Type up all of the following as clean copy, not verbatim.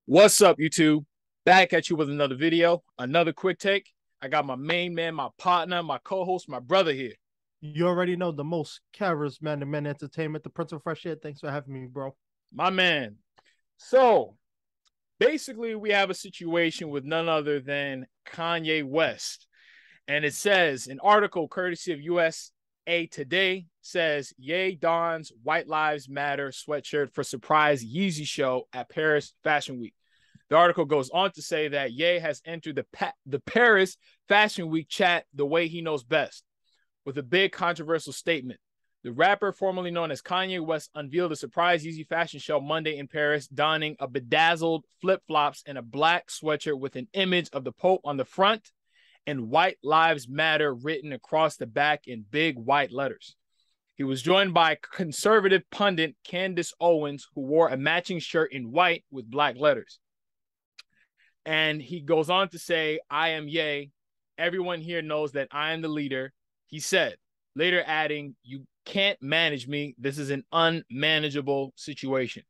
What's up, YouTube? Back at you with another video, another quick take. I got my main man, my partner, my co-host, my brother here. You already know the most charismatic man entertainment, the Prince of Fresh Air. Thanks for having me, bro. My man. So, basically, we have a situation with none other than Kanye West. And it says, an article courtesy of USA Today says, Ye dons White Lives Matter sweatshirt for surprise Yeezy show at Paris Fashion Week. The article goes on to say that Ye has entered the Paris Fashion Week chat the way he knows best, with a big controversial statement. The rapper, formerly known as Kanye West, unveiled a surprise Yeezy fashion show Monday in Paris, donning a bedazzled flip-flops and a black sweatshirt with an image of the Pope on the front and White Lives Matter written across the back in big white letters. He was joined by conservative pundit Candace Owens, who wore a matching shirt in white with black letters. And he goes on to say, I am Ye. Everyone here knows that I am the leader, he said, later adding, you can't manage me. This is an unmanageable situation.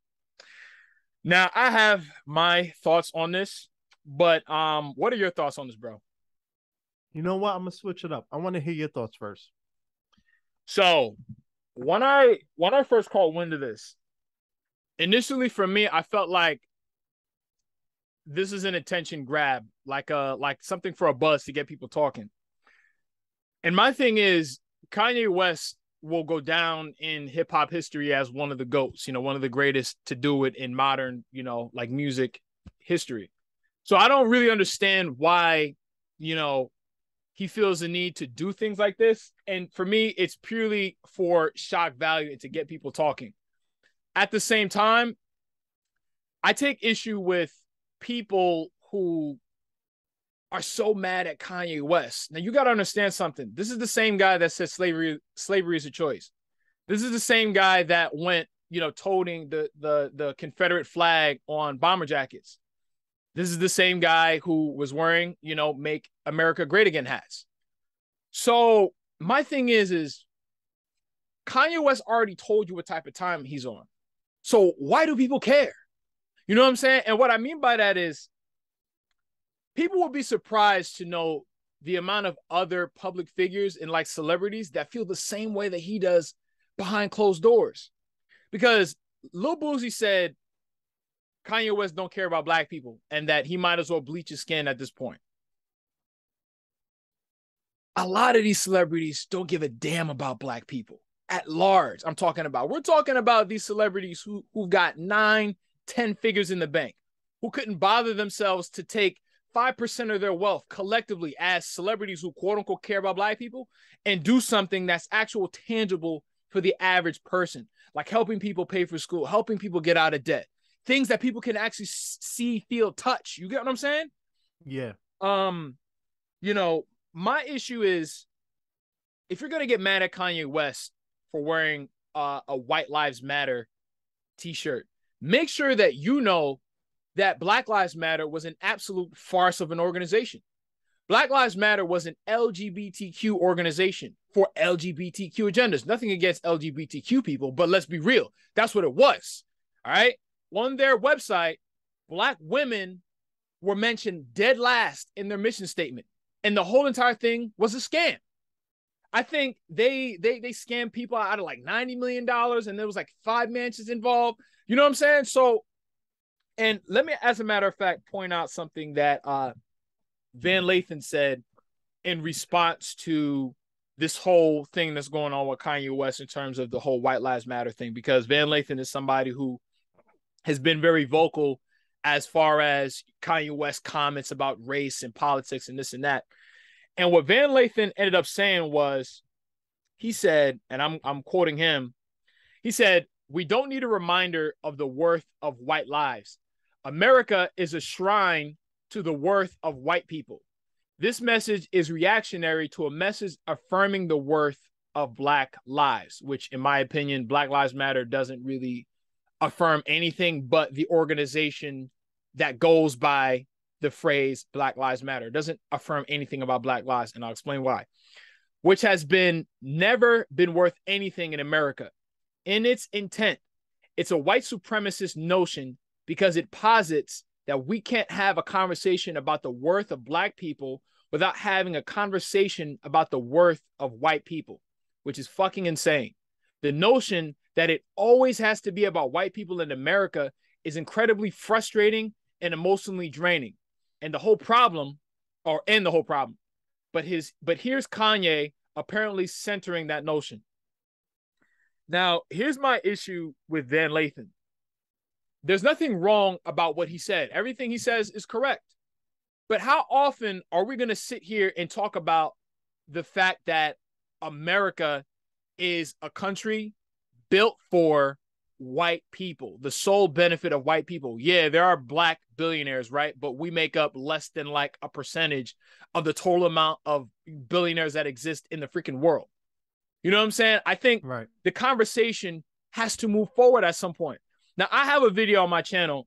Now, I have my thoughts on this, but what are your thoughts on this, bro? You know what? I'm gonna switch it up. I want to hear your thoughts first. So, when I first caught wind of this, initially for me, I felt like this is an attention grab, like something for a buzz to get people talking. And my thing is, Kanye West will go down in hip hop history as one of the GOATs, one of the greatest to do it in modern, like music history. So I don't really understand why, he feels the need to do things like this. And for me, it's purely for shock value and to get people talking. At the same time, I take issue with people who are so mad at Kanye West. Now, you got to understand something. This is the same guy that said slavery is a choice. This is the same guy that went, toting the Confederate flag on bomber jackets. This is the same guy who was wearing, Make America Great Again hats. So my thing is Kanye West already told you what type of time he's on. So why do people care? You know what I'm saying? And what I mean by that is people will be surprised to know the amount of other public figures and like celebrities that feel the same way that he does behind closed doors. Because Lil Boosie said Kanye West don't care about black people and that he might as well bleach his skin at this point. A lot of these celebrities don't give a damn about black people at large. We're talking about these celebrities who got 9, 10 figures in the bank, who couldn't bother themselves to take 5% of their wealth collectively as celebrities who quote unquote care about black people and do something that's actual tangible for the average person, like helping people pay for school, helping people get out of debt, things that people can actually see, feel, touch. You get what I'm saying? Yeah. My issue is if you're going to get mad at Kanye West for wearing a White Lives Matter t-shirt, make sure that you know that Black Lives Matter was an absolute farce of an organization. Black Lives Matter was an LGBTQ organization for LGBTQ agendas. Nothing against LGBTQ people, but let's be real. That's what it was. All right. On their website, black women were mentioned dead last in their mission statement. And the whole entire thing was a scam. I think they scammed people out of like $90 million and there was like 5 mansions involved. You know what I'm saying? So, and let me, as a matter of fact, point out something that Van Lathan said in response to this whole thing that's going on with Kanye West in terms of the whole White Lives Matter thing, because Van Lathan is somebody who has been very vocal as far as Kanye West comments about race and politics and this and that. And what Van Lathan ended up saying was, he said, and I'm quoting him, he said, "We don't need a reminder of the worth of white lives. America is a shrine to the worth of white people. This message is reactionary to a message affirming the worth of black lives," which in my opinion, Black Lives Matter doesn't really affirm anything but the organization that goes by the phrase Black Lives Matter. It doesn't affirm anything about black lives, and I'll explain why. Which has never been worth anything in America. In its intent, it's a white supremacist notion because it posits that we can't have a conversation about the worth of black people without having a conversation about the worth of white people, which is fucking insane. The notion that it always has to be about white people in America is incredibly frustrating and emotionally draining. And the whole problem, but here's Kanye apparently centering that notion. Now, here's my issue with Van Lathan. There's nothing wrong about what he said. Everything he says is correct. But how often are we going to sit here and talk about the fact that America is a country built for white people, the sole benefit of white people? Yeah, there are black billionaires, right? But we make up less than like a percentage of the total amount of billionaires that exist in the freaking world. You know what I'm saying? I think the conversation has to move forward at some point. Now, I have a video on my channel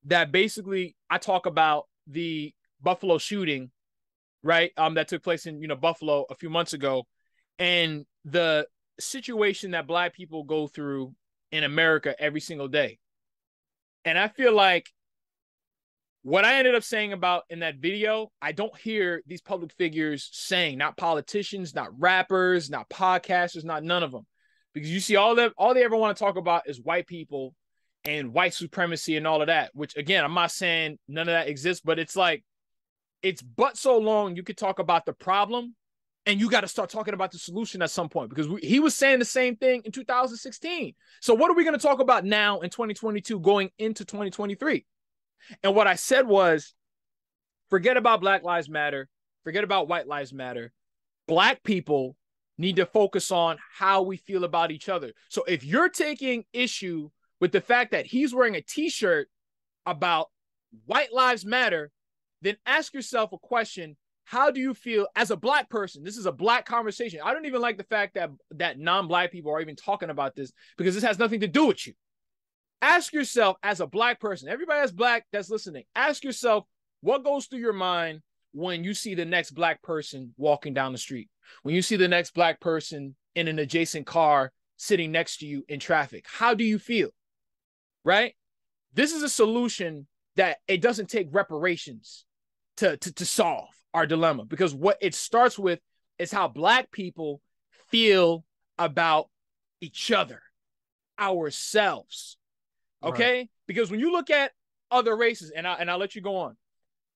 that basically I talk about the Buffalo shooting, right? That took place in, Buffalo a few months ago, and the situation that black people go through in America every single day. And I feel like what I ended up saying about in that video, I don't hear these public figures saying, not politicians, not rappers, not podcasters, not none of them. Because you see all they ever want to talk about is white people and white supremacy and all of that, which again, I'm not saying none of that exists, but it's like, it's but so long you could talk about the problem and you got to start talking about the solution at some point, because he was saying the same thing in 2016. So what are we going to talk about now in 2022 going into 2023? And what I said was, forget about Black Lives Matter, forget about White Lives Matter. Black people need to focus on how we feel about each other. So if you're taking issue with the fact that he's wearing a t-shirt about White Lives Matter, then ask yourself a question. How do you feel as a black person? This is a black conversation. I don't even like the fact that non-black people are even talking about this, because this has nothing to do with you. Ask yourself as a black person, everybody that's black that's listening, ask yourself what goes through your mind when you see the next black person walking down the street, when you see the next black person in an adjacent car sitting next to you in traffic. How do you feel? Right? This is a solution that it doesn't take reparations to solve our dilemma, because what it starts with is how black people feel about each other, ourselves. Okay? Right. Because when you look at other races, and I'll let you go on.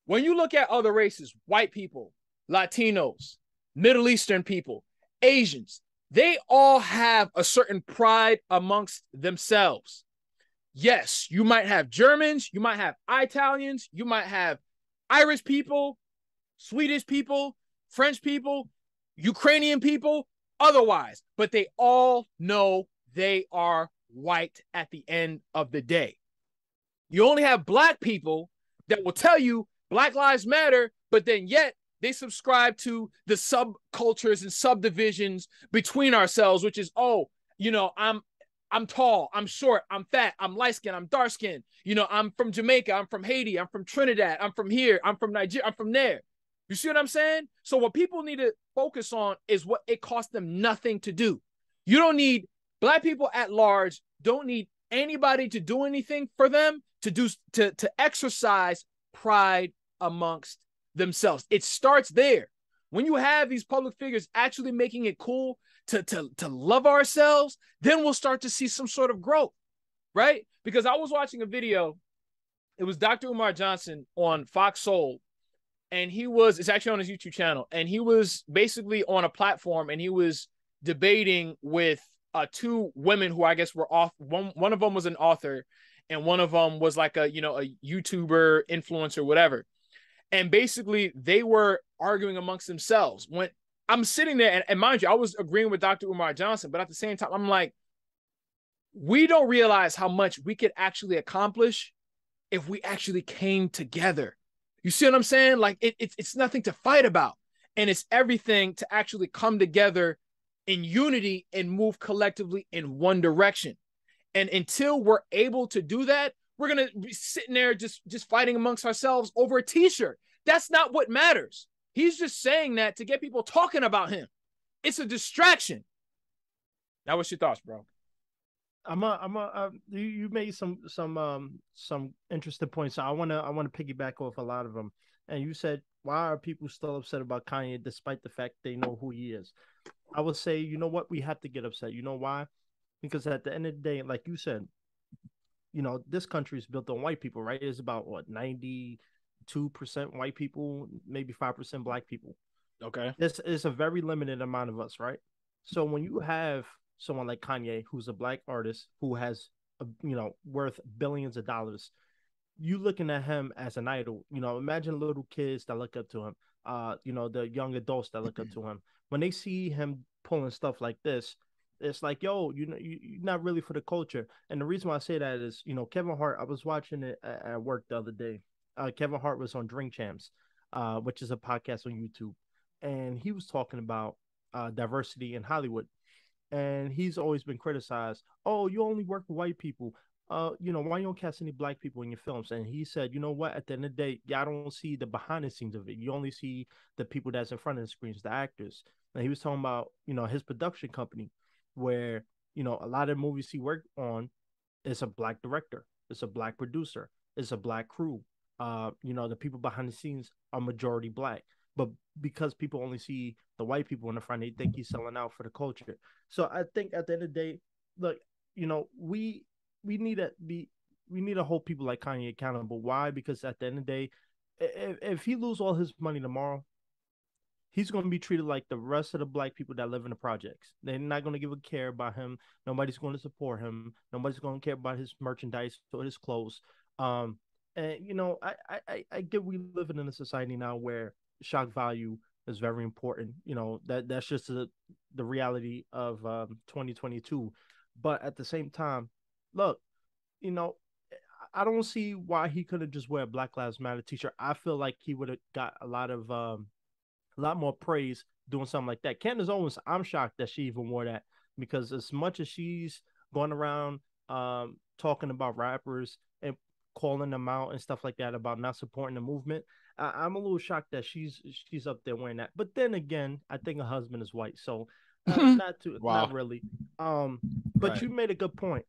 When you look at other races, white people, Latinos, Middle Eastern people, Asians, they all have a certain pride amongst themselves. Yes, you might have Germans, you might have Italians, you might have Irish people, Swedish people, French people, Ukrainian people, otherwise, but they all know they are white at the end of the day. You only have black people that will tell you Black Lives Matter, but then yet they subscribe to the subcultures and subdivisions between ourselves, which is, I'm tall, I'm short, I'm fat, I'm light skinned, I'm dark skinned. I'm from Jamaica, I'm from Haiti, I'm from Trinidad, I'm from here, I'm from Nigeria, I'm from there. You see what I'm saying? So what people need to focus on is what it costs them nothing to do. You don't need black people at large, don't need anybody to do anything for them to exercise pride amongst themselves. It starts there. When you have these public figures actually making it cool to love ourselves, then we'll start to see some sort of growth, right? Because I was watching a video, it was Dr. Umar Johnson on Fox Soul, and it's actually on his YouTube channel, and he was basically on a platform, and he was debating with two women who I guess were off. One of them was an author, and one of them was like a YouTuber, influencer, whatever. And basically they were arguing amongst themselves. When I'm sitting there, and mind you, I was agreeing with Dr. Umar Johnson, but at the same time, I'm like, we don't realize how much we could actually accomplish if we actually came together. You see what I'm saying? Like it's nothing to fight about. And it's everything to actually come together in unity and move collectively in one direction. And until we're able to do that, we're going to be sitting there just fighting amongst ourselves over a t-shirt. That's not what matters. He's just saying that to get people talking about him. It's a distraction. Now, what's your thoughts, bro? You made some interesting points. So I wanna piggyback off a lot of them. And you said, why are people still upset about Kanye despite the fact they know who he is? I would say, you know what, we have to get upset. You know why? Because at the end of the day, like you said, this country is built on white people, right? It's about what, 92% white people, maybe 5% black people. Okay. This is a very limited amount of us, right? So when you have someone like Kanye, who's a black artist who has, worth billions of dollars, you looking at him as an idol. Imagine little kids that look up to him. The young adults that look up to him. When they see him pulling stuff like this, it's like, yo, you're not really for the culture. And the reason why I say that is, Kevin Hart. I was watching it at work the other day. Kevin Hart was on Drink Champs, which is a podcast on YouTube, and he was talking about diversity in Hollywood, and he's always been criticized. Oh, you only work with white people. Why you don't cast any black people in your films? And he said, you know what? At the end of the day, y'all don't see the behind the scenes of it. You only see the people that's in front of the screens, the actors. And he was talking about, his production company, where a lot of movies he worked on is a black director, it's a black producer, it's a black crew. The people behind the scenes are majority black. But because people only see the white people in the front, they think he's selling out for the culture. So I think at the end of the day, look, we need to be we need to hold people like Kanye accountable. Why? Because at the end of the day, if he lose all his money tomorrow, he's going to be treated like the rest of the black people that live in the projects. They're not going to give a care about him. Nobody's going to support him. Nobody's going to care about his merchandise or his clothes. And I get we living in a society now where shock value is very important. That's just the reality of 2022. But at the same time, look, you know, I don't see why he couldn't just wear a Black Lives Matter t-shirt. I feel like he would have got a lot more praise doing something like that. Candace Owens, I'm shocked that she even wore that, because as much as she's going around talking about rappers and calling them out and stuff like that about not supporting the movement, I'm a little shocked that she's up there wearing that. But then again, I think her husband is white, so Wow. not really. But Right. you made a good point.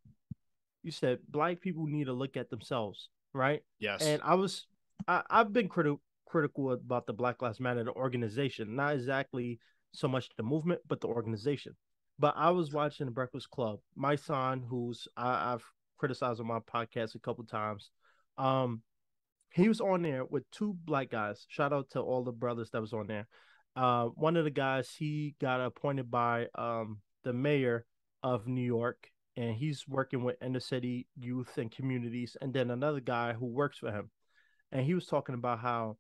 You said black people need to look at themselves, right? Yes. And I've been critical about the Black Lives Matter, the organization, not exactly so much the movement, but the organization. But I was watching the Breakfast Club. My son, who's I've criticized on my podcast a couple times, um, he was on there with two black guys. Shout out to all the brothers that was on there. One of the guys, he got appointed by the mayor of New York, and he's working with inner city youth and communities. And then another guy who works for him, and he was talking about how,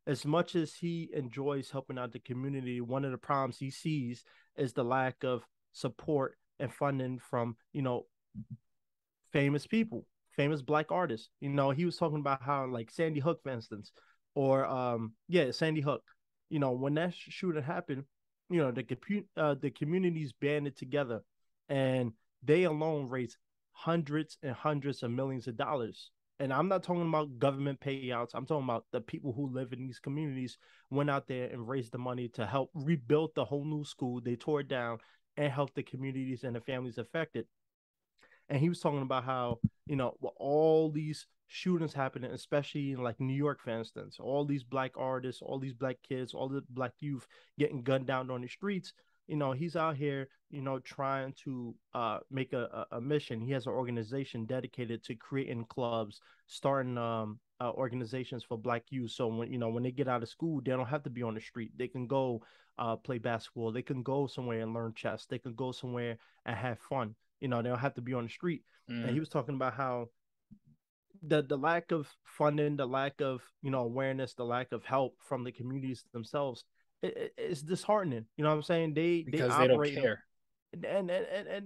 as much as he enjoys helping out the community, one of the problems he sees is the lack of support and funding from, famous people, famous black artists. He was talking about how, like, Sandy Hook, for instance, or Sandy Hook. When that shooting happened, the communities banded together, and they alone raised hundreds and hundreds of millions of dollars. And I'm not talking about government payouts. I'm talking about the people who live in these communities went out there and raised the money to help rebuild the whole new school. They tore it down and help the communities and the families affected. And he was talking about how, with all these shootings happening, especially in like New York, for instance, all these black artists, all these black kids, all the black youth getting gunned down on the streets. He's out here, trying to make a mission. He has an organization dedicated to creating clubs, starting organizations for black youth. So when they get out of school, they don't have to be on the street. They can go play basketball. They can go somewhere and learn chess. They can go somewhere and have fun. They don't have to be on the street. And he was talking about how the lack of funding, the lack of awareness, the lack of help from the communities themselves, it's disheartening. You know what I'm saying? They Because they don't operate, care. and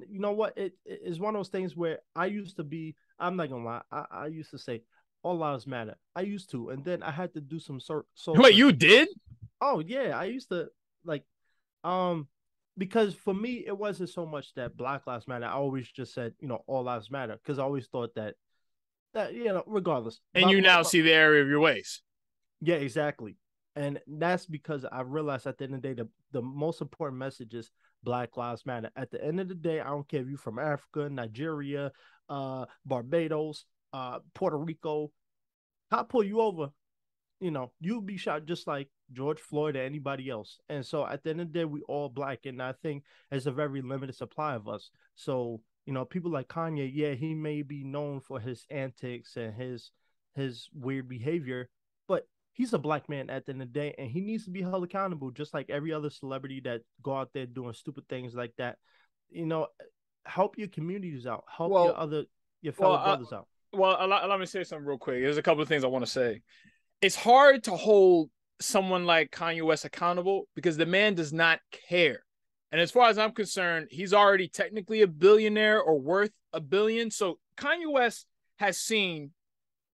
you know what? It is one of those things where I used to be. I'm not gonna lie. I used to say all lives matter. I used to, and then I had to do some soul Wait, you searching. did? Oh yeah, I used to, like, um because for me it wasn't so much that Black Lives Matter. I always just said, all lives matter, because I always thought that regardless. And you now see the area of your waist. Yeah, exactly. And that's because I realized at the end of the day, the most important message is Black Lives Matter. At the end of the day, I don't care if you're from Africa, Nigeria, Barbados, Puerto Rico. I'll pull you over, you'll be shot just like George Floyd or anybody else. And so at the end of the day, we all black, and I think there's a very limited supply of us. So, people like Kanye, yeah, he may be known for his antics and his weird behavior, but he's a black man at the end of the day, and he needs to be held accountable, just like every other celebrity that go out there doing stupid things like that. Help your communities out, help your fellow brothers out. Well, allow me to say something real quick. There's a couple of things I want to say. It's hard to hold someone like Kanye West accountable because the man does not care. And as far as I'm concerned, he's already technically a billionaire or worth $1 billion. So Kanye West has seen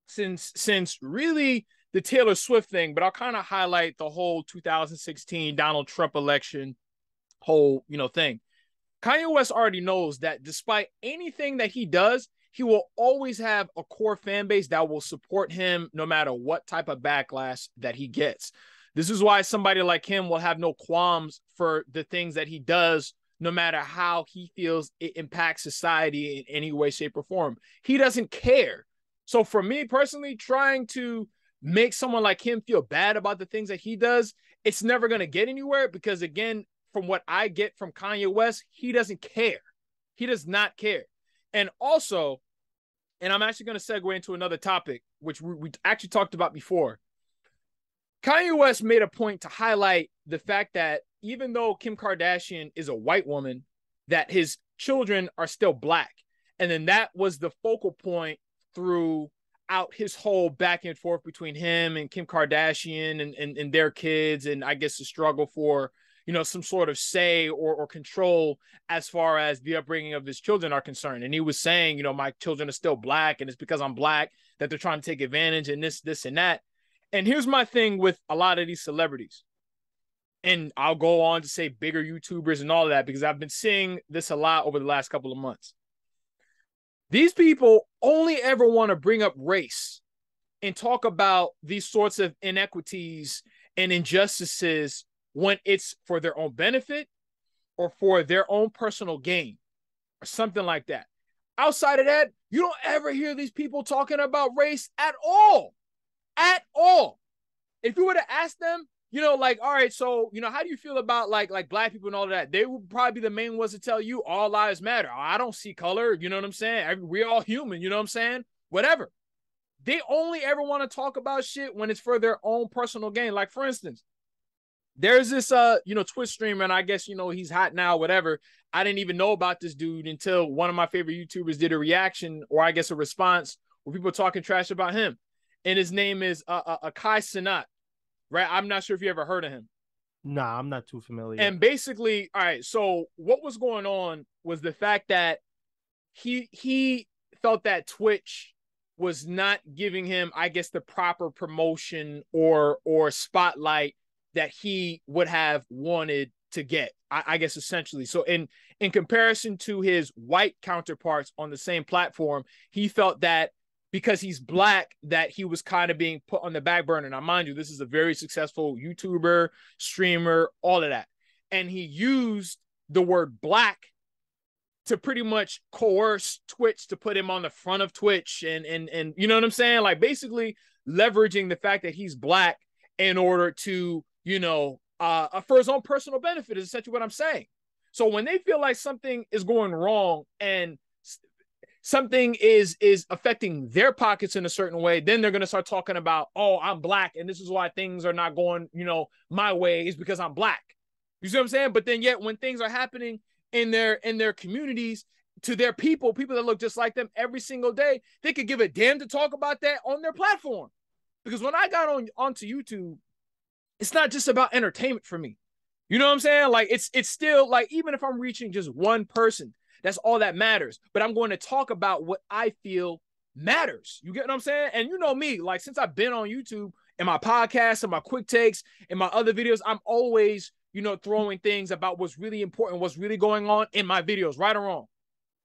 since really the Taylor Swift thing, but I'll kind of highlight the whole 2016 Donald Trump election whole, thing. Kanye West already knows that despite anything that he does, he will always have a core fan base that will support him no matter what type of backlash that he gets. This is why somebody like him will have no qualms for the things that he does, no matter how he feels it impacts society in any way, shape, or form. He doesn't care. So for me personally, trying to make someone like him feel bad about the things that he does, it's never going to get anywhere because, again, from what I get from Kanye West, he doesn't care. He does not care. And also, and I'm actually going to segue into another topic, which we actually talked about before. Kanye West made a point to highlight the fact that even though Kim Kardashian is a white woman, that his children are still black. And then that was the focal point throughout his whole back and forth between him and Kim Kardashian and their kids. And I guess the struggle for, some sort of say or control as far as the upbringing of his children are concerned. And he was saying, my children are still black and it's because I'm black that they're trying to take advantage and this and that. And here's my thing with a lot of these celebrities. And I'll go on to say bigger YouTubers and all of that because I've been seeing this a lot over the last couple of months. These people only ever want to bring up race and talk about these sorts of inequities and injustices when it's for their own benefit or for their own personal gain or something like that. Outside of that, you don't ever hear these people talking about race at all. At all. If you were to ask them, all right, so, how do you feel about like black people and all of that? They would probably be the main ones to tell you all lives matter. I don't see color. You know what I'm saying? We're all human. You know what I'm saying? Whatever. They only ever want to talk about shit when it's for their own personal gain. Like, for instance, there's this, Twitch streamer, and I guess, he's hot now, whatever. I didn't even know about this dude until one of my favorite YouTubers did a reaction, or I guess a response, where people talking trash about him. And his name is Kai Cenat, right? I'm not sure if you ever heard of him. Nah, I'm not too familiar. And basically, all right, so what was going on was the fact that he felt that Twitch was not giving him, I guess, the proper promotion or spotlight that he would have wanted to get, I guess, essentially. So in comparison to his white counterparts on the same platform, he felt that because he's black, that he was kind of being put on the back burner. Now, mind you, this is a very successful YouTuber, streamer, all of that. And he used the word black to pretty much coerce Twitch to put him on the front of Twitch and you know what I'm saying? Like, basically leveraging the fact that he's black in order to, for his own personal benefit is essentially what I'm saying. So when they feel like something is going wrong and something is affecting their pockets in a certain way, then they're going to start talking about, oh, I'm black, and this is why things are not going, my way, is because I'm black. You see what I'm saying? But then yet when things are happening in their communities to their people that look just like them every single day, they could give a damn to talk about that on their platform. Because when I got onto YouTube, it's not just about entertainment for me. You know what I'm saying? Like, it's still like, even if I'm reaching just one person, that's all that matters. But I'm going to talk about what I feel matters. You get what I'm saying? And you know me, like, since I've been on YouTube and my podcast and my quick takes and my other videos, I'm always, throwing things about what's really important, what's really going on in my videos, right or wrong.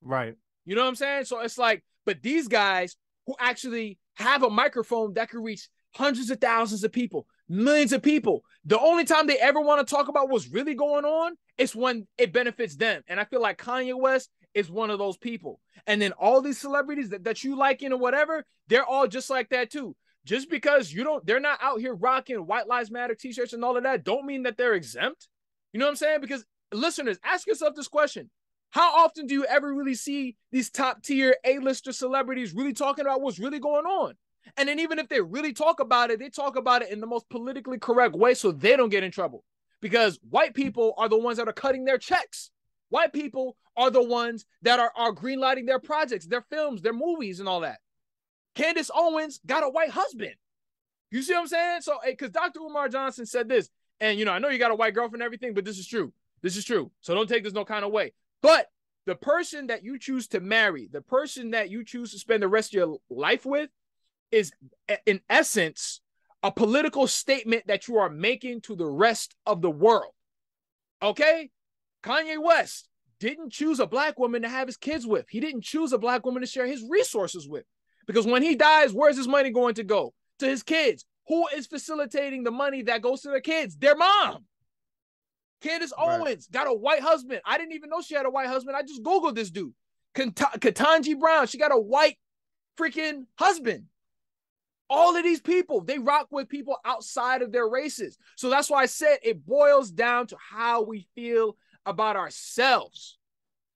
Right. You know what I'm saying? So it's like, but these guys who actually have a microphone that can reach hundreds of thousands of people, millions of people, the only time they ever want to talk about what's really going on it's when it benefits them. And I feel like Kanye West is one of those people. And then all these celebrities that you like, or whatever, they're all just like that too. Just because they're not out here rocking White Lives Matter t-shirts and all of that, don't mean that they're exempt. You know what I'm saying? Because listeners, ask yourself this question. How often do you ever really see these top tier A-lister celebrities really talking about what's really going on? And then even if they really talk about it, they talk about it in the most politically correct way so they don't get in trouble. Because white people are the ones that are cutting their checks. White people are the ones that are greenlighting their projects, their films, their movies, and all that. Candace Owens got a white husband. You see what I'm saying? So, because Dr. Umar Johnson said this, and I know you got a white girlfriend and everything, but this is true. This is true. So don't take this no kind of way. But the person that you choose to marry, the person that you choose to spend the rest of your life with, is in essence a political statement that you are making to the rest of the world. Okay? Kanye West didn't choose a black woman to have his kids with. He didn't choose a black woman to share his resources with. Because when he dies, where's his money going to go? To his kids. Who is facilitating the money that goes to their kids? Their mom. Candace Owens got a white husband. I didn't even know she had a white husband. I just Googled this dude. Ketanji Brown, she got a white freaking husband. All of these people, they rock with people outside of their races. So that's why I said it boils down to how we feel about ourselves.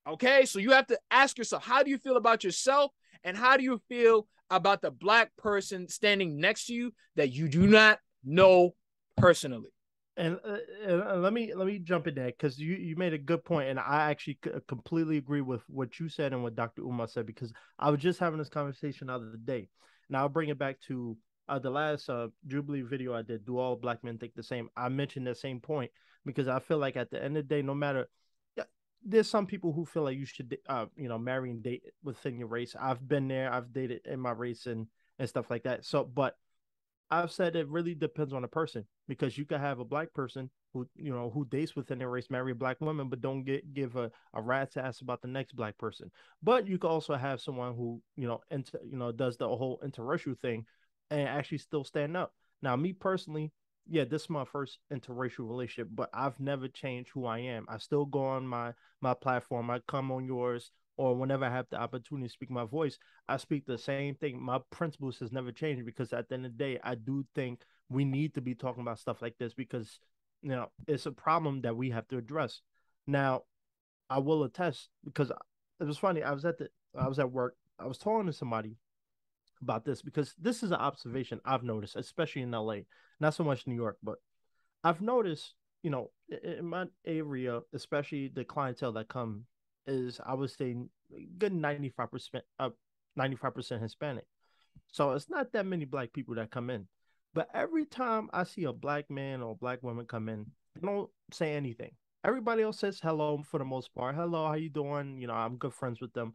Okay? So you have to ask yourself, how do you feel about yourself? And how do you feel about the black person standing next to you that you do not know personally? And let me jump in there because you made a good point, and I actually completely agree with what you said and what Dr. Umar said, because I was just having this conversation the other day. Now I'll bring it back to the last Jubilee video I did. Do all black men think the same? I mentioned the same point because I feel like at the end of the day, no matter, there's some people who feel like you should marry and date within your race. I've been there. I've dated in my race and stuff like that. So, but I've said it really depends on the person, because you could have a black person who dates within their race, marry a black woman, but don't give a rat's ass about the next black person. But you could also have someone who does the whole interracial thing and actually still stand up. Now, me personally, yeah, this is my first interracial relationship, but I've never changed who I am. I still go on my platform. I come on yours, or whenever I have the opportunity to speak my voice, I speak the same thing. My principles has never changed, because at the end of the day, I do think we need to be talking about stuff like this, because it's a problem that we have to address. Now, I will attest, because it was funny. I was at work. I was talking to somebody about this, because this is an observation I've noticed, especially in LA, not so much New York, but I've noticed, in my area, especially the clientele that come is, I would say, good 95%, 95% Hispanic. So it's not that many black people that come in. But every time I see a black man or a black woman come in, they don't say anything. Everybody else says hello for the most part. Hello, how you doing? I'm good friends with them.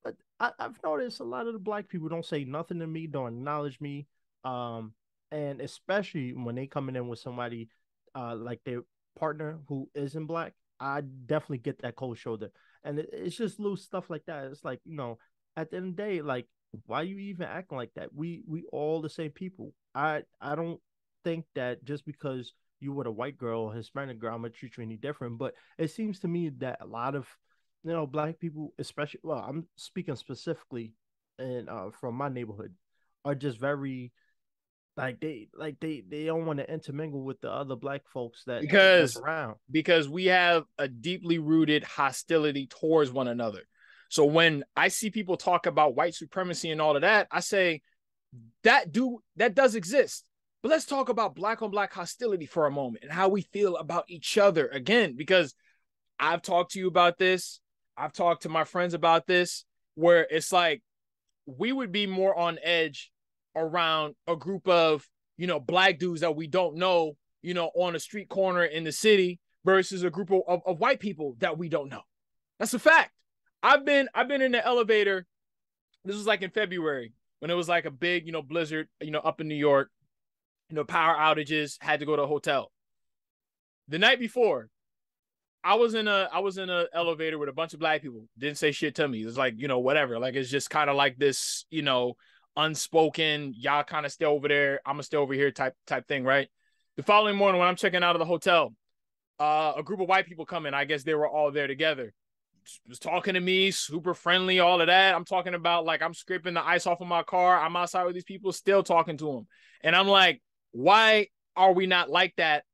But I've noticed a lot of the black people don't say nothing to me, don't acknowledge me. And especially when they coming in with somebody like their partner who isn't black, I definitely get that cold shoulder. And it's just little stuff like that. It's like, at the end of the day, like, why are you even acting like that? We all the same people. I don't think that just because you were a white girl or Hispanic girl, I'm gonna treat you any different. But it seems to me that a lot of black people, especially, well, I'm speaking specifically and from my neighborhood, are just very they don't want to intermingle with the other black folks that's around, because we have a deeply rooted hostility towards one another. So when I see people talk about white supremacy and all of that, I say that does exist. But let's talk about black on black hostility for a moment and how we feel about each other again, because I've talked to you about this. I've talked to my friends about this, where it's like we would be more on edge around a group of, black dudes that we don't know, on a street corner in the city versus a group of white people that we don't know. That's a fact. I've been in the elevator. This was like in February when it was like a big, blizzard, up in New York, power outages, had to go to a hotel. The night before, I was in a elevator with a bunch of black people. Didn't say shit to me. It was like, whatever. Like, it's just kind of like this, unspoken, y'all kind of stay over there, I'm gonna stay over here type thing, right? The following morning when I'm checking out of the hotel, a group of white people come in. I guess they were all there together. Was talking to me, super friendly, all of that. I'm talking about like I'm scraping the ice off of my car. I'm outside with these people, still talking to them. And I'm like, why are we not like that,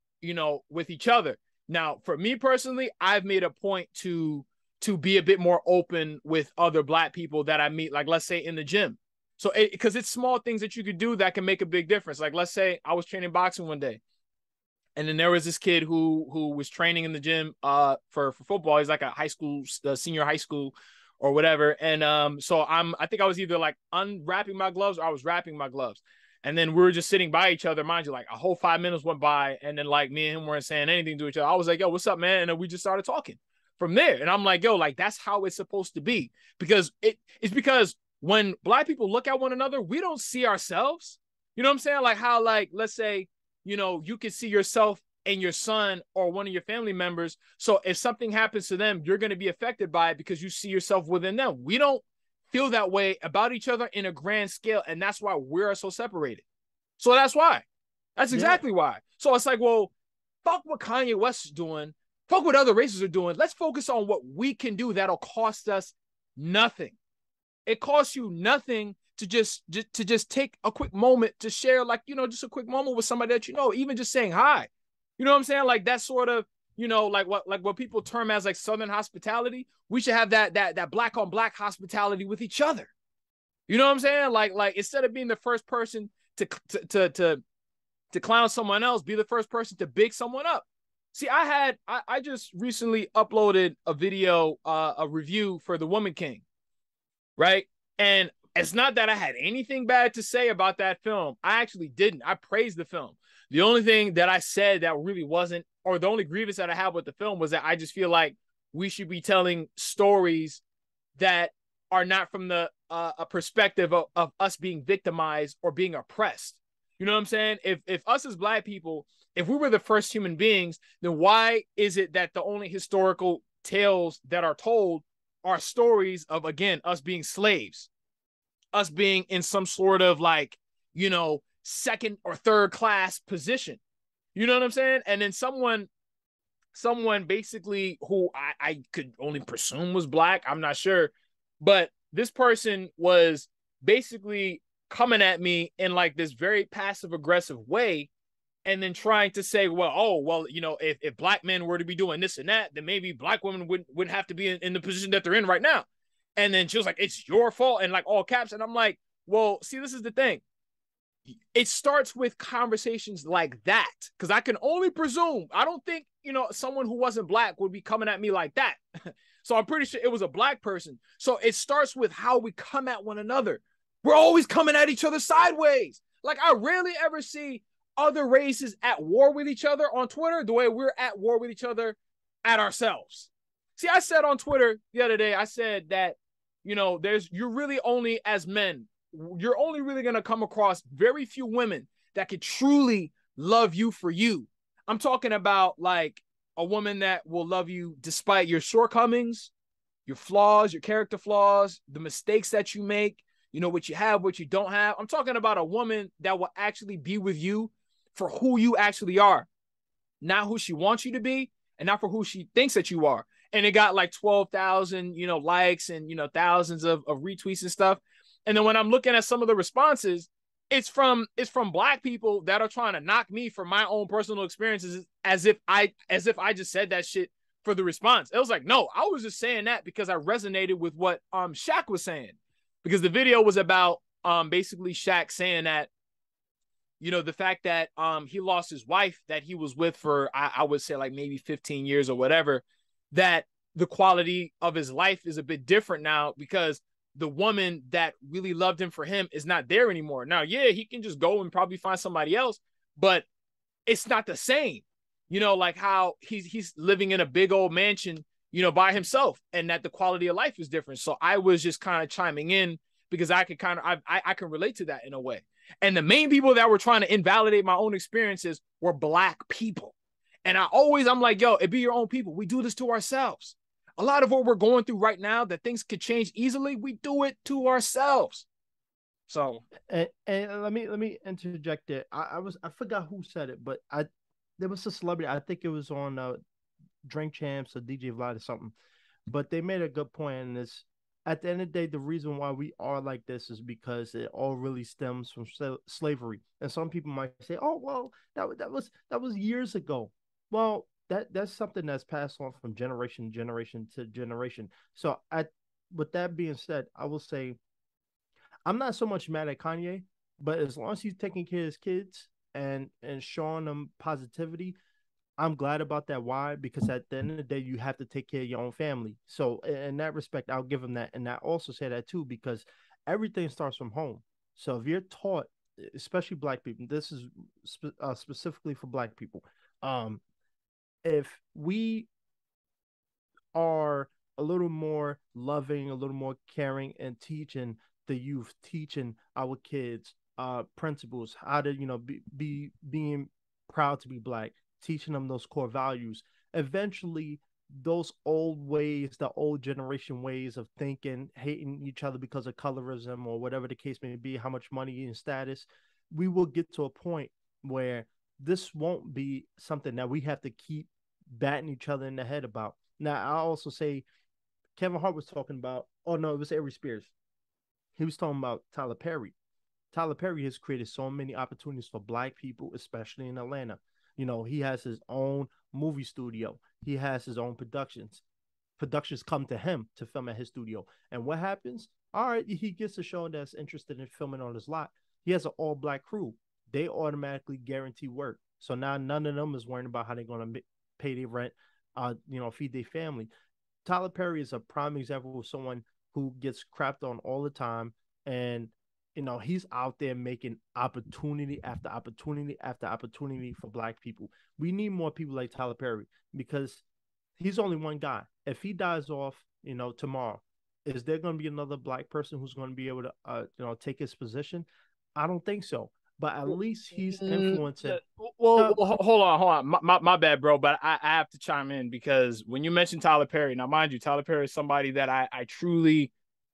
with each other? Now, for me personally, I've made a point to be a bit more open with other Black people that I meet, like let's say in the gym. So because it's small things that you could do that can make a big difference. Like let's say I was training boxing one day, and then there was this kid who was training in the gym for football. He's like a high school, senior high school or whatever. And so I think I was either like unwrapping my gloves or I was wrapping my gloves. And then we were just sitting by each other, mind you, like a whole 5 minutes went by, and then like me and him weren't saying anything to each other. I was like, yo, what's up, man? And then we just started talking from there. And I'm like, yo, like that's how it's supposed to be. Because it's because when Black people look at one another, we don't see ourselves. You know what I'm saying? Like how, like, let's say, you can see yourself and your son or one of your family members. So if something happens to them, you're going to be affected by it because you see yourself within them. We don't feel that way about each other in a grand scale. And that's why we're so separated. So that's why. That's exactly why. So it's like, well, fuck what Kanye West is doing. Fuck what other races are doing. Let's focus on what we can do that'll cost us nothing. It costs you nothing to just take a quick moment to share, like, just a quick moment with somebody that even just saying hi. You know what I'm saying? Like that sort of, like what people term as like Southern hospitality. We should have that Black on Black hospitality with each other. You know what I'm saying? Like instead of being the first person to clown someone else, be the first person to big someone up. See, I just recently uploaded a video, a review for The Woman King, right? And it's not that I had anything bad to say about that film. I actually didn't. I praised the film. The only thing that I said that really wasn't, or the only grievance that I have with the film was that I just feel like we should be telling stories that are not from the a perspective of us being victimized or being oppressed. You know what I'm saying? If us as Black people, if we were the first human beings, then why is it that the only historical tales that are told are stories of, again, us being slaves, us being in some sort of like, second or third class position? You know what I'm saying? And then someone basically who I could only presume was Black, I'm not sure, but this person was basically coming at me in like this very passive aggressive way, and then trying to say, well, if Black men were to be doing this and that, then maybe Black women wouldn't have to be in the position that they're in right now. And then she was like, it's your fault, and like all caps. And I'm like, well, see, this is the thing. It starts with conversations like that, because I can only presume, I don't think, someone who wasn't Black would be coming at me like that. So I'm pretty sure it was a Black person. So it starts with how we come at one another. We're always coming at each other sideways. Like I rarely ever see other races at war with each other on Twitter the way we're at war with each other at ourselves. See, I said on Twitter the other day, I said that, you're really only, as men, you're only really going to come across very few women that could truly love you for you. I'm talking about like a woman that will love you despite your shortcomings, your flaws, your character flaws, the mistakes that you make, what you have, what you don't have. I'm talking about a woman that will actually be with you for who you actually are, not who she wants you to be, and not for who she thinks that you are. And it got like 12,000, likes and, thousands of retweets and stuff. And then when I'm looking at some of the responses, it's from Black people that are trying to knock me for my own personal experiences as if I just said that shit for the response. It was like, no, I was just saying that because I resonated with what Shaq was saying, because the video was about basically Shaq saying that, the fact that he lost his wife that he was with for, I would say like maybe 15 years or whatever, that the quality of his life is a bit different now because the woman that really loved him for him is not there anymore. Now, yeah, he can just go and probably find somebody else, but it's not the same. Like how he's living in a big old mansion, by himself, and that the quality of life is different. So I was just kind of chiming in because I could I can relate to that in a way. And the main people that were trying to invalidate my own experiences were Black people. And I'm like, yo, it be your own people. We do this to ourselves. A lot of what we're going through right now that things could change easily, we do it to ourselves. So and let me interject there. I forgot who said it, but there was a celebrity. I think it was on Drink Champs or DJ Vlad or something, but they made a good point in this. At the end of the day, the reason why we are like this is because it all really stems from slavery. And some people might say, "Oh, well, that was years ago." Well, that's something that's passed on from generation to generation. So, with that being said, I will say I'm not so much mad at Kanye, but as long as he's taking care of his kids and showing them positivity, I'm glad about that. Why? Because at the end of the day, you have to take care of your own family. So in that respect, I'll give him that. And I also say that too, because everything starts from home. So if you're taught, especially black people, this is specifically for black people. Um, if we are a little more loving, a little more caring, and teaching the youth, teaching our kids principles, how to be being proud to be black, teaching them those core values. Eventually, those old ways, the old generation ways of thinking, hating each other because of colorism or whatever the case may be, how much money and status, we will get to a point where this won't be something that we have to keep batting each other in the head about. Now, I also say Kevin Hart was talking about, oh no, it was Avery Spears. He was talking about Tyler Perry. Tyler Perry has created so many opportunities for black people, especially in Atlanta. He has his own movie studio. He has his own productions. Productions come to him to film at his studio. And what happens? All right, he gets a show that's interested in filming on his lot. He has an all-black crew. They automatically guarantee work. So now none of them is worrying about how they're going to pay their rent, feed their family. Tyler Perry is a prime example of someone who gets crapped on all the time, and he's out there making opportunity after opportunity after opportunity for black people. We need more people like Tyler Perry because he's only one guy. If he dies off, tomorrow, is there going to be another black person who's going to be able to, take his position? I don't think so. But at least he's influencing. Well, hold on. My bad, bro. But I have to chime in because when you mentioned Tyler Perry, now mind you, Tyler Perry is somebody that I truly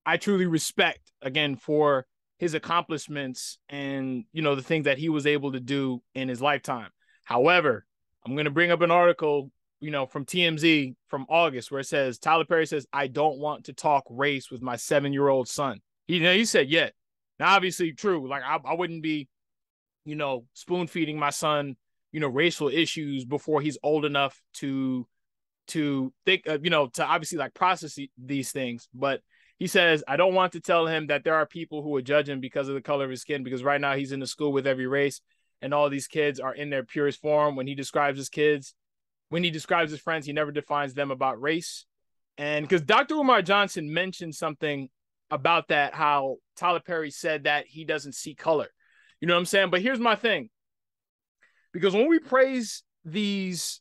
respect, again, for his accomplishments and the things that he was able to do in his lifetime. However, I'm going to bring up an article from TMZ from August where it says Tyler Perry says, "I don't want to talk race with my 7-year-old son." He said yet. Now, obviously, true. Like I wouldn't be spoon feeding my son, racial issues before he's old enough to think, to obviously like process these things. But he says, "I don't want to tell him that there are people who would judge him because of the color of his skin, because right now he's in the school with every race and all these kids are in their purest form. When he describes his friends, he never defines them about race." And because Dr. Umar Johnson mentioned something about that, how Tyler Perry said that he doesn't see color. You know what I'm saying? But here's my thing. Because when we praise these,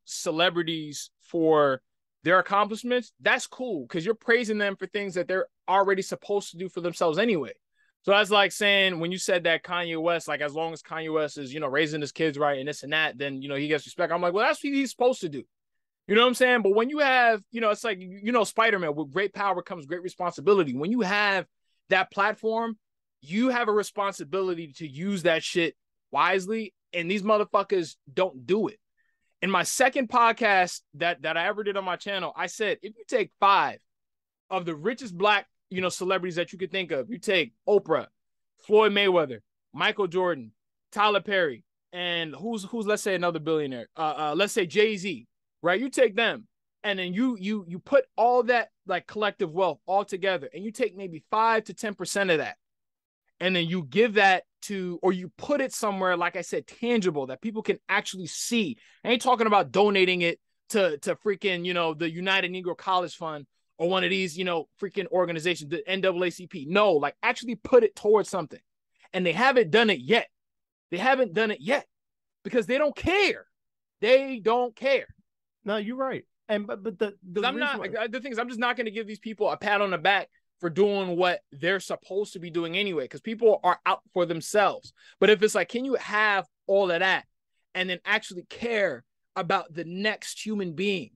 celebrities for their accomplishments, that's cool because you're praising them for things that they're already supposed to do for themselves anyway. So that's like saying when you said that Kanye West, like as long as Kanye West is, raising his kids right and this and that, then, he gets respect. I'm like, well, that's what he's supposed to do. You know what I'm saying? But when you have, it's like, Spider-Man, with great power comes great responsibility. When you have that platform, you have a responsibility to use that shit wisely, and these motherfuckers don't do it. In my second podcast that I ever did on my channel, I said, if you take 5 of the richest black, celebrities that you could think of, you take Oprah, Floyd Mayweather, Michael Jordan, Tyler Perry, and who's let's say another billionaire, let's say Jay-Z, right? You take them, and then you put all that like collective wealth all together, and you take maybe 5 to 10% of that, and then you give that to, or you put it somewhere, like I said, tangible that people can actually see. I ain't talking about donating it to freaking, the United Negro College Fund or one of these, freaking organizations, the NAACP. No, like actually put it towards something. And they haven't done it yet. They haven't done it yet because they don't care. They don't care. No, you're right. And but the thing is, I'm just not going to give these people a pat on the back for doing what they're supposed to be doing anyway, because people are out for themselves. But if it's like, can you have all of that and then actually care about the next human being,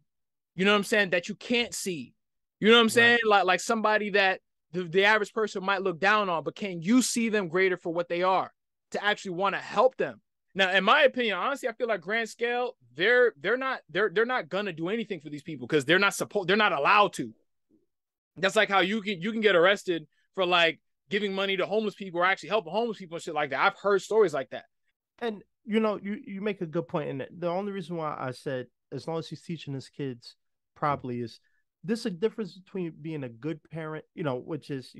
you know what I'm saying, that you can't see? You know what I'm saying? Like somebody that the average person might look down on, but can you see them greater for what they are, to actually want to help them? Now, in my opinion, honestly, I feel like grand scale, they're not gonna do anything for these people because they're not allowed to. That's like how you can get arrested for like giving money to homeless people or actually helping homeless people and shit like that. I've heard stories like that. And you make a good point in it. The only reason why I said as long as he's teaching his kids properly is this a difference between being a good parent, which is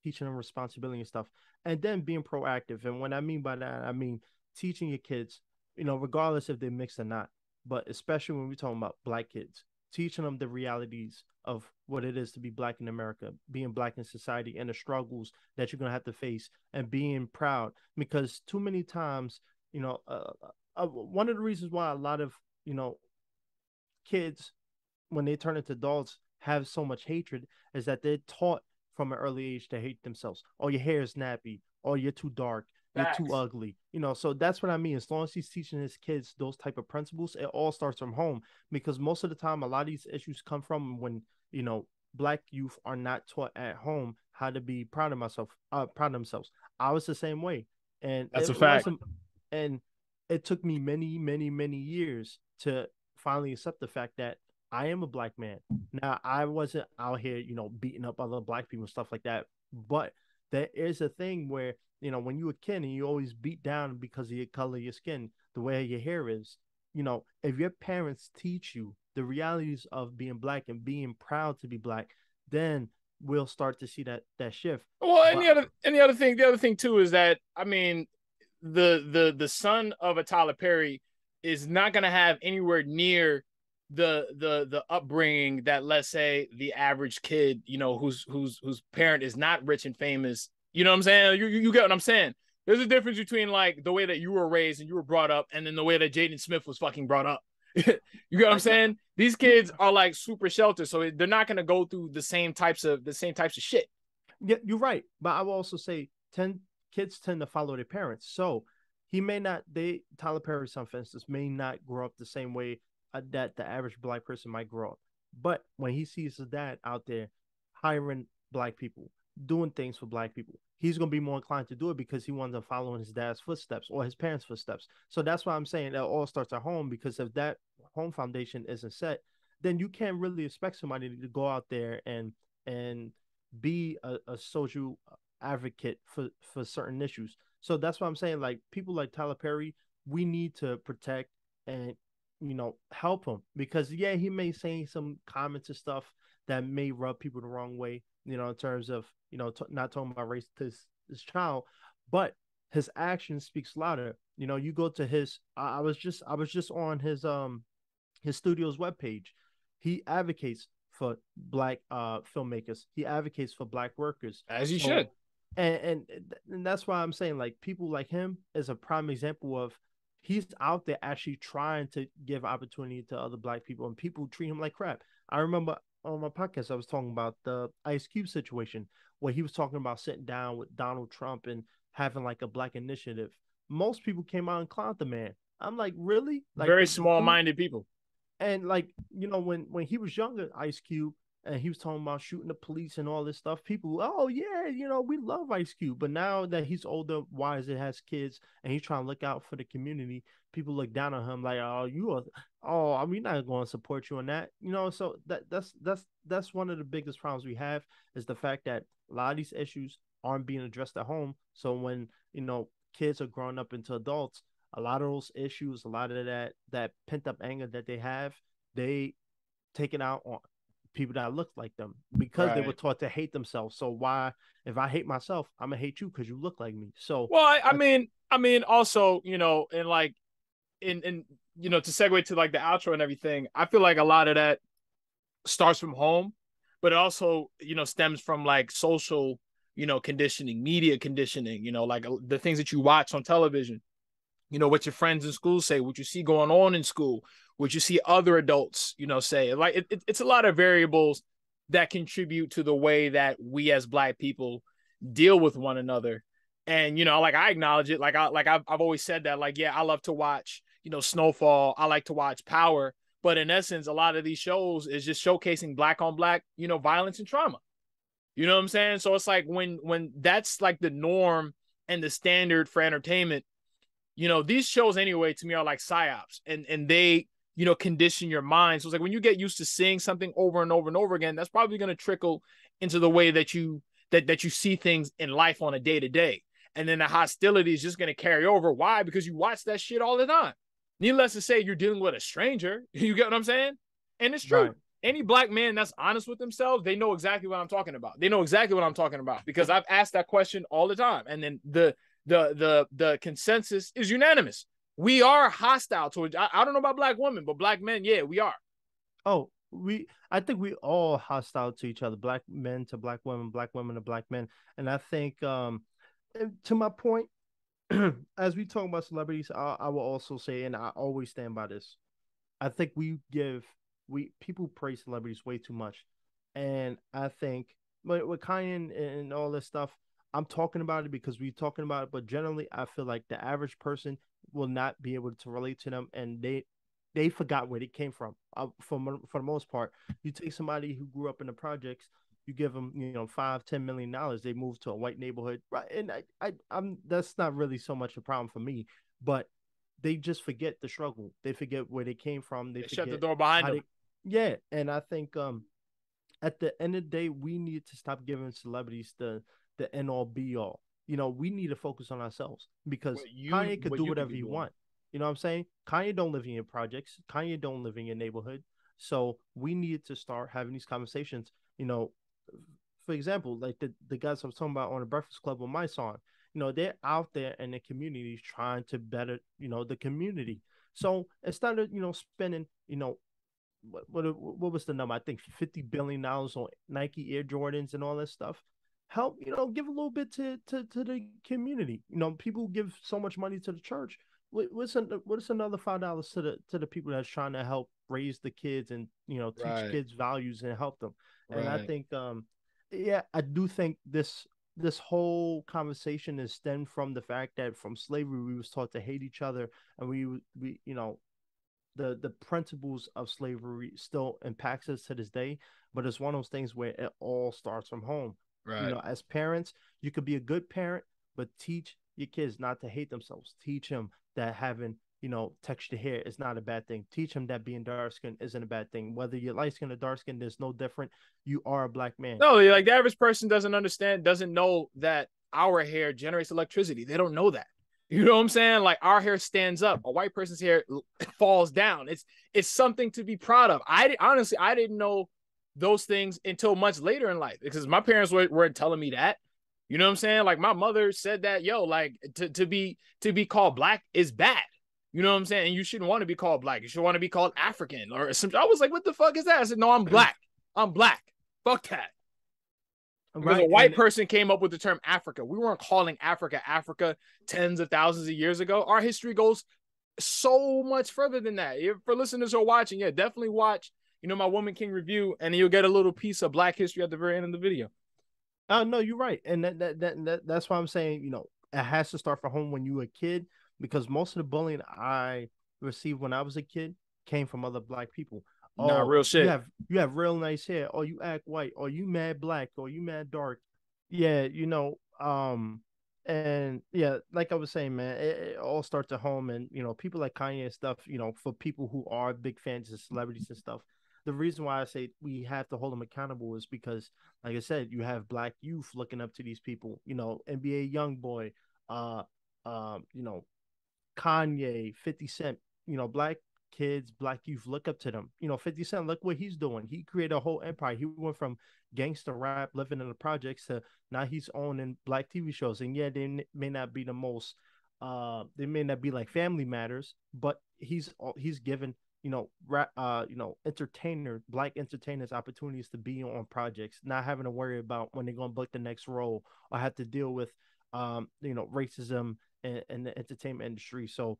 teaching them responsibility and stuff, and then being proactive. And what I mean by that, I mean teaching your kids, regardless if they're mixed or not, but especially when we're talking about black kids, teaching them the realities of what it is to be black in America, being black in society, and the struggles that you're gonna have to face, and being proud. Because too many times, one of the reasons why a lot of kids when they turn into adults have so much hatred is that they're taught from an early age to hate themselves. Oh, your hair is nappy. Oh, you're too dark. You're too Facts. ugly. So that's what I mean. As long as he's teaching his kids those type of principles, it all starts from home. Because most of the time, a lot of these issues come from when black youth are not taught at home how to be proud of themselves. I was the same way, and That's a it fact. wasn't. And it took me many, many, many years to finally accept the fact that I am a black man. Now, I wasn't out here, beating up other black people and stuff like that. But there is a thing where, when you were a kid and you always beat down because of your color of your skin, the way your hair is, if your parents teach you the realities of being black and being proud to be black, then we'll start to see that shift. Well, and But the other thing too is that I mean, the son of a Tyler Perry is not gonna have anywhere near the upbringing that, let's say, the average kid, whose parent is not rich and famous. You know what I'm saying? You get what I'm saying? There's a difference between like the way that you were raised and you were brought up, and then the way that Jaden Smith was fucking brought up. You get what I'm no, saying? These you, kids are like super sheltered, so they're not gonna go through the same types of shit. yeah, you're right. But I will also say, kids tend to follow their parents. So he may not. Tyler Perry's son, for instance, may not grow up the same way that the average black person might grow up. But when he sees his dad out there hiring black people, doing things for black people, he's gonna be more inclined to do it because he wants to follow in his dad's footsteps or his parents' footsteps. So that's why I'm saying that all starts at home, because if that home foundation isn't set, then you can't really expect somebody to go out there and be a social advocate for certain issues. So that's why I'm saying, like, people like Tyler Perry, we need to protect and help him, because yeah, he may say some comments and stuff that may rub people the wrong way, in terms of not talking about race to his child, but his action speaks louder. You go to his I was just on his studio's webpage. He advocates for black filmmakers. He advocates for black workers. As you So should. and that's why I'm saying, like, people like him is a prime example of he's out there actually trying to give opportunity to other black people, and people treat him like crap. I remember on my podcast I was talking about the Ice Cube situation, where he was talking about sitting down with Donald Trump and having like a black initiative. Most people came out and clowned the man. I'm like, really? Like Very the dude. small-minded people. And like, when he was younger, Ice Cube, and he was talking about shooting the police and all this stuff, people, oh yeah, we love Ice Cube. But now that he's older, wise, it has kids, and he's trying to look out for the community, people look down on him like, oh, you are, oh, I mean, not going to support you on that. So that's one of the biggest problems we have, is the fact that a lot of these issues aren't being addressed at home. So when kids are growing up into adults, a lot of those issues, a lot of that pent up anger that they have, they take it out on people that look like them, because they were Right. taught to hate themselves. So why, if I hate myself, I'm gonna hate you because you look like me. So Well, I that's mean, I mean, also, and like in to segue to like the outro and everything, I feel like a lot of that starts from home, but it also, stems from like social, conditioning, media conditioning, like the things that you watch on television, what your friends in school say, what you see going on in school, what you see other adults, say. Like it's a lot of variables that contribute to the way that we as black people deal with one another. And like I acknowledge it. I've always said that. Like, yeah, I love to watch, Snowfall. I like to watch Power. But in essence, a lot of these shows is just showcasing black on black, violence and trauma. You know what I'm saying? So it's like when that's like the norm and the standard for entertainment, you know, these shows anyway to me are like psyops, and they, you know, condition your mind. So it's like when you get used to seeing something over and over and over again, that's probably going to trickle into the way that you see things in life on a day to day. And then the hostility is just going to carry over. Why? Because you watch that shit all the time. Needless to say, you're dealing with a stranger. You get what I'm saying? And it's true. Right. Any black man that's honest with themselves, they know exactly what I'm talking about. They know exactly what I'm talking about because I've asked that question all the time. And then the consensus is unanimous. We are hostile towards. I don't know about black women, but black men, yeah, we are. Oh, I think we all hostile to each other, black men to black women to black men. And I think to my point, as we talk about celebrities, I will also say, and I always stand by this. I think we people praise celebrities way too much, and I think with Kanye and all this stuff, I'm talking about it because we're talking about it. But generally, I feel like the average person will not be able to relate to them, and they forgot where they came from. For the most part, you take somebody who grew up in the projects, you give them, $5-10 million, they move to a white neighborhood, right? And I'm that's not really so much a problem for me, but they just forget the struggle. They forget where they came from. They Shut the forget door behind how them. they, yeah. And I think at the end of the day, we need to stop giving celebrities the end all be all. We need to focus on ourselves because Kanye could What do you could whatever be he doing. want. You know what I'm saying? Kanye don't live in your projects. Kanye don't live in your neighborhood. So we need to start having these conversations. For example, like the guys I was talking about on the Breakfast Club on my song, they're out there in the communities trying to better, the community. So instead of, spending, what was the number? I think $50 billion on Nike Air Jordans and all that stuff. Help, give a little bit to the community. People give so much money to the church. What's another $5 to the people that's trying to help raise the kids and teach Right, kids values and help them. And I right. think yeah, I do think this whole conversation is stemmed from the fact that from slavery we was taught to hate each other, and we the principles of slavery still impacts us to this day. But it's one of those things where it all starts from home. Right. As parents, you could be a good parent, but teach your kids not to hate themselves. Teach them that having texture hair is not a bad thing. Teach them that being dark skinned isn't a bad thing. Whether you're light skinned or dark skinned, there's no different. You are a black man. No, like the average person doesn't know that our hair generates electricity. They don't know that. You know what I'm saying? Like our hair stands up. A white person's hair falls down. It's something to be proud of. I didn't know those things until much later in life because my parents weren't telling me that. You know what I'm saying? Like my mother said that, yo, like to be called black is bad. You know what I'm saying? And you shouldn't want to be called black. You should want to be called African or something. I was like, what the fuck is that? I said, no, I'm black. I'm black. Fuck that. Because a Right. white And person came up with the term Africa. We weren't calling Africa Africa tens of thousands of years ago. Our history goes so much further than that. For listeners who are watching, yeah, definitely watch, my Woman King review, and you'll get a little piece of black history at the very end of the video. no, you're right. And that's why I'm saying, it has to start from home when you were a kid, because most of the bullying I received when I was a kid came from other black people. Nah, Oh, real you shit. have you have real nice hair, or you act white, or you mad black, or you mad dark. Yeah, and yeah, like I was saying, man, it all starts at home, and people like Kanye and stuff. For people who are big fans of celebrities and stuff, the reason why I say we have to hold them accountable is because, like I said, you have black youth looking up to these people. NBA young boy, uh, you know, Kanye, 50 Cent, black kids, black youth look up to them. 50 Cent, look what he's doing. He created a whole empire. He went from gangster rap, living in the projects, to now he's owning black TV shows. And yeah, may not be the most, they may not be like Family Matters, but he's given black entertainers opportunities to be on projects, not having to worry about when they're gonna book the next role or have to deal with racism in the entertainment industry. So,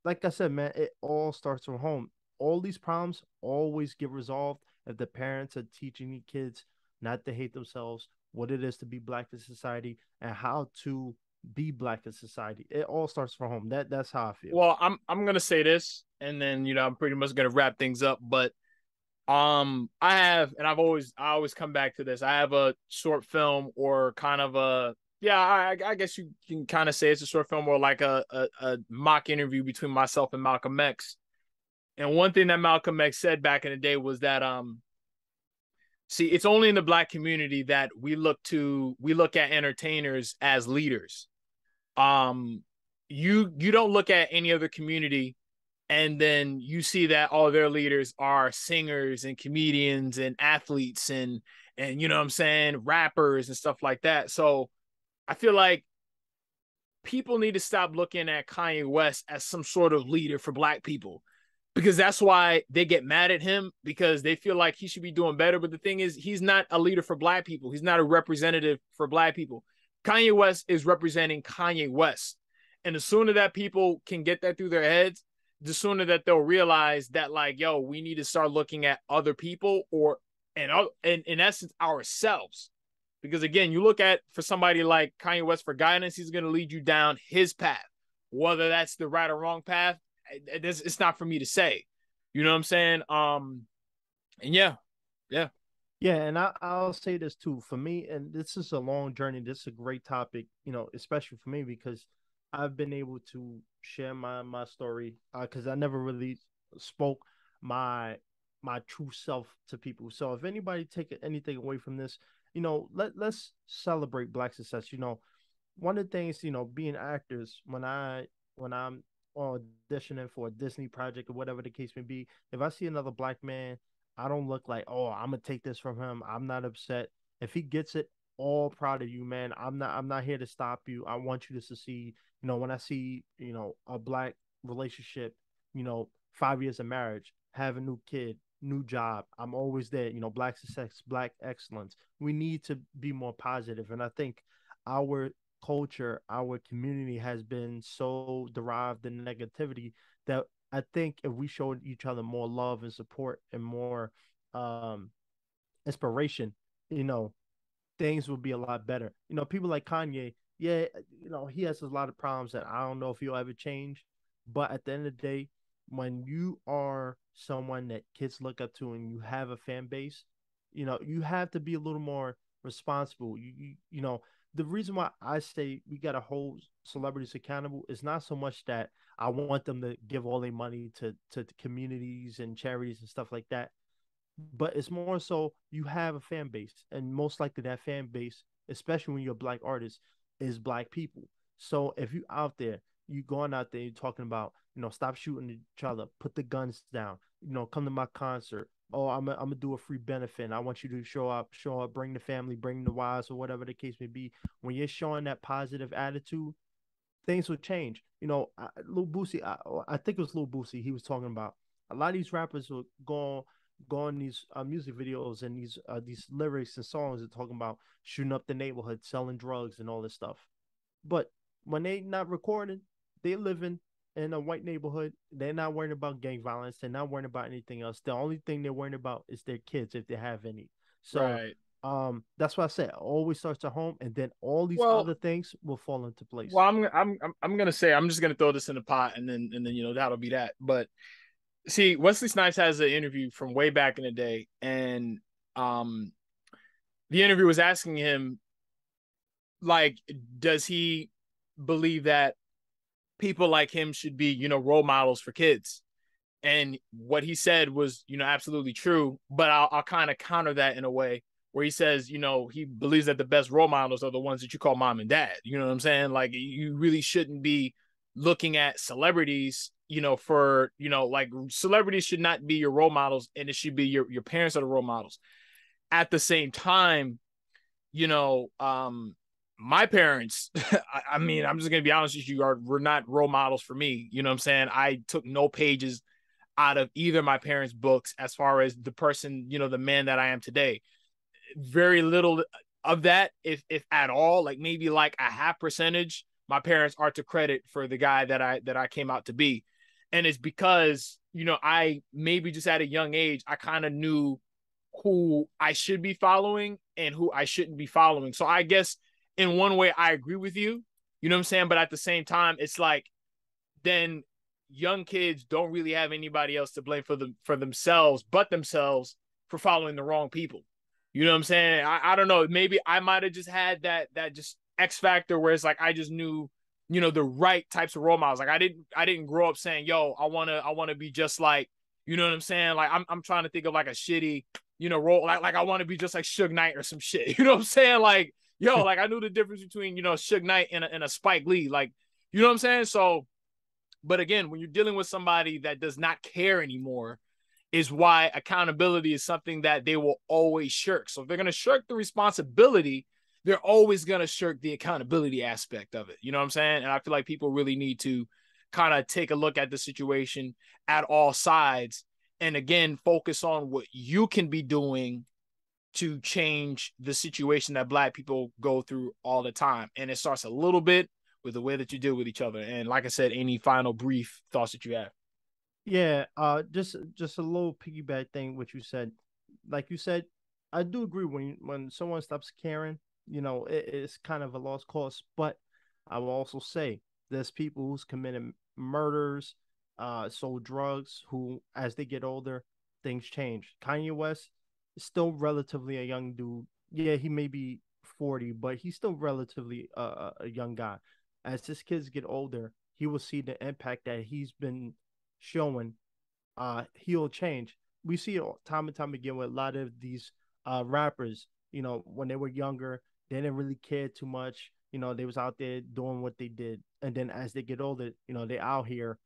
like I said, man, it all starts from home. All these problems always get resolved if the parents are teaching the kids not to hate themselves, what it is to be black in society, and how to be black in society. It all starts from home. That's how I feel. Well, I'm gonna say this, and then I'm pretty much gonna wrap things up. But I always come back to this. I have a short film or kind of Yeah, I guess you can kind of say it's a short film or like a mock interview between myself and Malcolm X. And one thing that Malcolm X said back in the day was that see, it's only in the black community that we look at entertainers as leaders. Um you don't look at any other community and then you see that all their leaders are singers and comedians and athletes and you know what I'm saying, rappers and stuff like that. So I feel like people need to stop looking at Kanye West as some sort of leader for black people because that's why they get mad at him because they feel like he should be doing better. But the thing is, he's not a leader for black people. He's not a representative for black people. Kanye West is representing Kanye West. And the sooner that people can get that through their heads, the sooner that they'll realize that, like, yo, we need to start looking at other people or, and in essence, ourselves. Because again, you look at for somebody like Kanye West for guidance, he's going to lead you down his path. Whether that's the right or wrong path, it's not for me to say. You know what I'm saying? And yeah, yeah. Yeah, and I'll say this too. For me, and this is a long journey. This is a great topic, especially for me because I've been able to share my story because I never really spoke my true self to people. So if anybody take anything away from this, let's celebrate Black success. One of the things, being actors, when I'm auditioning for a Disney project or whatever the case may be, if I see another Black man, I don't look like, oh, I'm gonna take this from him. I'm not upset. If he gets it, all proud of you, man. I'm not here to stop you. I want you to succeed. When I see, a Black relationship, 5 years of marriage, have a new kid, new job, I'm always there. Black success, Black excellence. We need to be more positive. And I think our culture, our community has been so derived in negativity that I think if we showed each other more love and support and more um, inspiration, you know, things would be a lot better. People like Kanye, yeah, he has a lot of problems that I don't know if he'll ever change. But at the end of the day, when you are someone that kids look up to and you have a fan base, you have to be a little more responsible. The reason why I say we got to hold celebrities accountable is not so much that I want them to give all their money to communities and charities and stuff like that, but it's more so you have a fan base, and most likely that fan base, especially when you're a Black artist, is Black people. So if you out there, you going out there, you're talking about, stop shooting each other, put the guns down, come to my concert. Oh, I'm gonna do a free benefit. And I want you to show up, bring the family, bring the wives, or whatever the case may be. When you're showing that positive attitude, things will change. Lil Boosie, I think it was Lil Boosie. He was talking about a lot of these rappers will go on these music videos and these lyrics and songs are talking about shooting up the neighborhood, selling drugs, and all this stuff. But when they not recording, they living in a white neighborhood. They're not worrying about gang violence. They're not worrying about anything else. The only thing they're worrying about is their kids if they have any. So Right. that's why I said it always starts at home, and then all these Well, other things will fall into place. well, I'm gonna say I'm just gonna throw this in the pot and then that'll be that. But see, Wesley Snipes has an interview from way back in the day, and um, the interview was asking him like, does he believe that people like him should be, role models for kids? And what he said was, absolutely true. But I'll kind of counter that in a way where he says, he believes that the best role models are the ones that you call mom and dad. You know what I'm saying? Like you really shouldn't be looking at celebrities, for, like celebrities should not be your role models and it should be your parents are the role models. At the same time, you know, my parents, I mean, I'm just gonna be honest with you, were not role models for me. You know what I'm saying? I took no pages out of either my parents' books as far as the person, the man that I am today. Very little of that, if at all, like maybe like a half percentage, my parents are to credit for the guy that I came out to be. And it's because, I maybe just at a young age, I kind of knew who I should be following and who I shouldn't be following. So I guess in one way I agree with you, you know what I'm saying? But at the same time, it's like then young kids don't really have anybody else to blame for themselves but themselves for following the wrong people. You know what I'm saying? I don't know. Maybe I might have just had that just X factor where it's like I just knew, the right types of role models. Like I didn't grow up saying, yo, I wanna be just like, you know what I'm saying? Like I'm trying to think of like a shitty, role. Like I want to be just like Suge Knight or some shit. You know what I'm saying? Like, yo, like I knew the difference between, Suge Knight and a Spike Lee. Like, you know what I'm saying? So, but again, when you're dealing with somebody that does not care anymore, is why accountability is something that they will always shirk. So if they're going to shirk the responsibility, they're always going to shirk the accountability aspect of it. You know what I'm saying? And I feel like people really need to kind of take a look at the situation at all sides and again focus on what you can be doing to change the situation that Black people go through all the time. And it starts a little bit with the way that you deal with each other. And like I said, any final brief thoughts that you have? Yeah, just a little piggyback thing what you said. Like you said, I do agree when someone stops caring, it's kind of a lost cause. But I will also say there's people who's committed murders, sold drugs, who as they get older, things change. Kanye West is still relatively a young dude. Yeah, he may be 40, but he's still relatively a young guy. As his kids get older, he will see the impact that he's been showing, he'll change. We see it time and time again with a lot of these rappers. When they were younger, they didn't really care too much. They was out there doing what they did, and then as they get older, they out here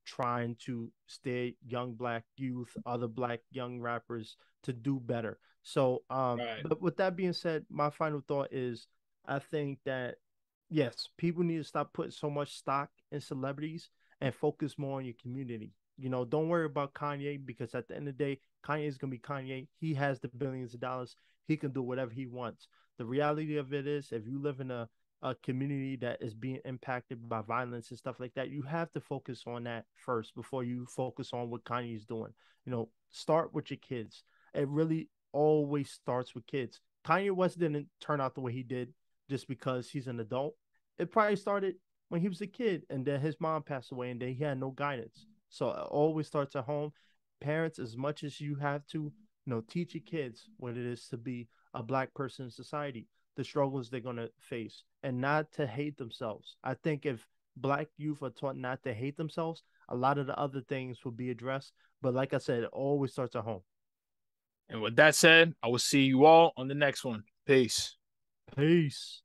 trying to stay young Black youth, other Black young rappers to do better. So, Right. but with that being said, my final thought is, I think that yes, people need to stop putting so much stock in celebrities and focus more on your community. Don't worry about Kanye, because at the end of the day, Kanye is gonna be Kanye. He has the billions of dollars. He can do whatever he wants. The reality of it is, if you live in a community that is being impacted by violence and stuff like that, you have to focus on that first before you focus on what Kanye is doing. Start with your kids. It really always starts with kids. Kanye West didn't turn out the way he did just because he's an adult. It probably started when he was a kid, and then his mom passed away, and then he had no guidance. So it always starts at home. Parents, as much as you have to, teach your kids what it is to be a Black person in society, the struggles they're gonna face, and not to hate themselves. I think if Black youth are taught not to hate themselves, a lot of the other things will be addressed. But like I said, it always starts at home. And with that said, I will see you all on the next one. Peace. Peace.